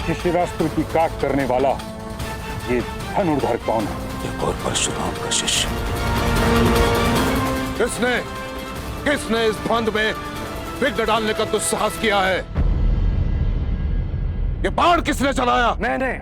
कि शिवास्त्र की काट करने वाला ये धनुर्धर कौन है? एक और परशुराम का शिष्य। किसने इस द्वंद में विघ्न डालने का दुस्साहस किया है? ये बाण किसने चलाया? मैंने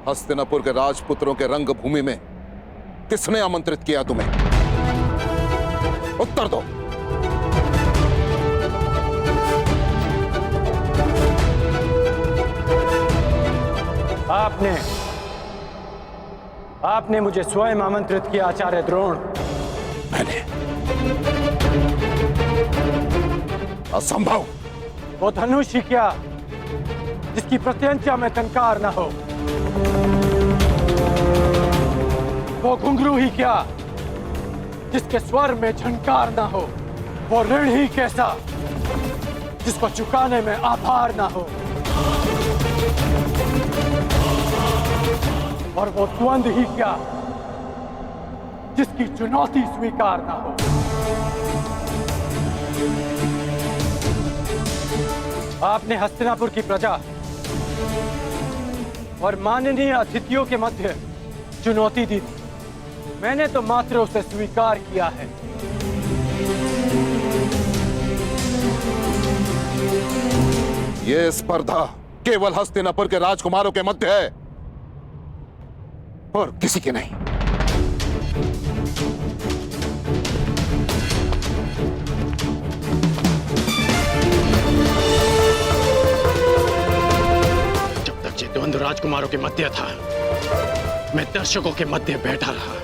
हस्तिनापुर के राजपुत्रों के रंगभूमि में किसने आमंत्रित किया तुम्हें? उत्तर दो। आपने मुझे स्वयं आमंत्रित किया आचार्य द्रोण। मैंने? असंभव। वो धनुष ही क्या जिसकी प्रत्यंचा में टंकार न हो, वो घुंघरू ही क्या जिसके स्वर में झंकार ना हो, वो ऋण ही कैसा जिसको चुकाने में आभार ना हो, और वो द्वंद ही क्या जिसकी चुनौती स्वीकार ना हो। आपने हस्तिनापुर की प्रजा और माननीय अतिथियों के मध्य चुनौती दी थी। मैंने तो मात्र उसे स्वीकार किया है। यह स्पर्धा केवल हस्तिनापुर के राजकुमारों के मध्य है और किसी के नहीं। जब तक ये द्वंद्व राजकुमारों के मध्य था, मैं दर्शकों के मध्य बैठा रहा।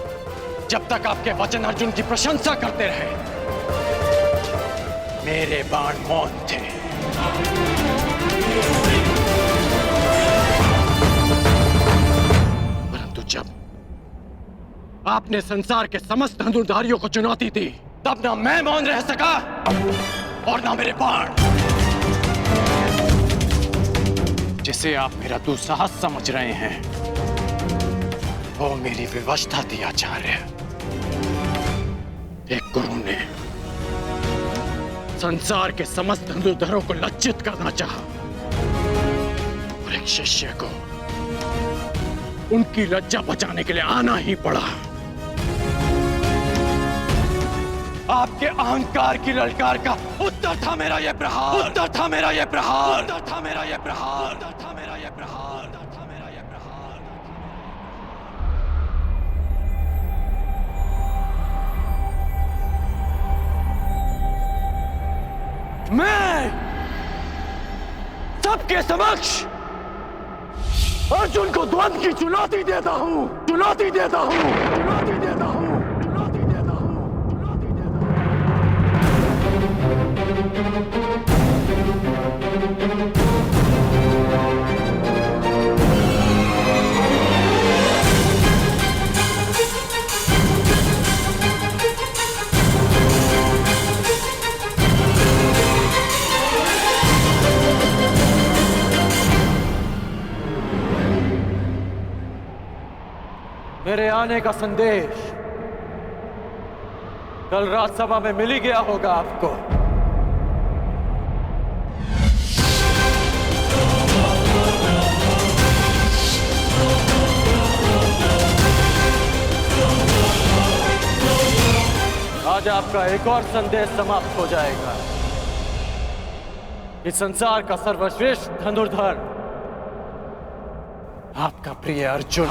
जब तक आपके वचन अर्जुन की प्रशंसा करते रहे, मेरे बाण मौन थे। परंतु जब आपने संसार के समस्त धनुर्धारियों को चुनौती दी, तब ना मैं मौन रह सका और ना मेरे बाण। जिसे आप मेरा दुस्साहस समझ रहे हैं, वो मेरी विवशता थी आचार्य। एक गुरु ने संसार के समस्त धनुर्धरों को लज्जित करना चाहा और एक शिष्य को उनकी लज्जा बचाने के लिए आना ही पड़ा। आपके अहंकार की ललकार का उत्तर था मेरा यह प्रहार, उत्तर था मेरा यह प्रहार, उत्तर था मेरा यह प्रहार, उत्तर था मेरा यह प्रहार, उत्तर था मेरा यह प्रहार। मैं सबके समक्ष अर्जुन को द्वंद्व की चुनौती देता हूं, चुनौती देता हूं, चुनौती देता हूं, चुनौती देता हूं, चुनौती मेरे आने का संदेश कल राज्यसभा में मिल ही गया होगा आपको। आज आपका एक और संदेश समाप्त हो जाएगा। इस संसार का सर्वश्रेष्ठ धनुर्धर आपका प्रिय अर्जुन।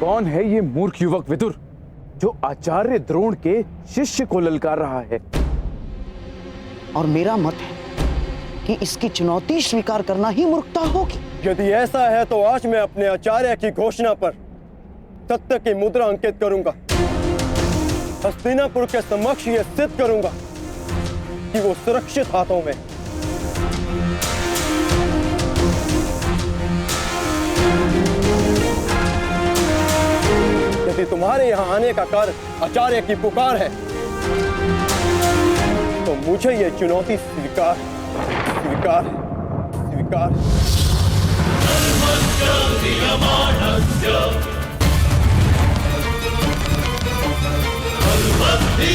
कौन है ये मूर्ख युवक विदुर जो आचार्य द्रोण के शिष्य को ललकार रहा है? और मेरा मत है कि इसकी चुनौती स्वीकार करना ही मूर्खता होगी। यदि ऐसा है तो आज मैं अपने आचार्य की घोषणा पर सत्य की मुद्रा अंकित करूंगा। हस्तिनापुर के समक्ष यह सिद्ध करूंगा कि वो सुरक्षित हाथों में। यदि तुम्हारे यहां आने का कार्य आचार्य की पुकार है तो मुझे यह चुनौती स्वीकार स्वीकार स्वीकार। सर्वस्य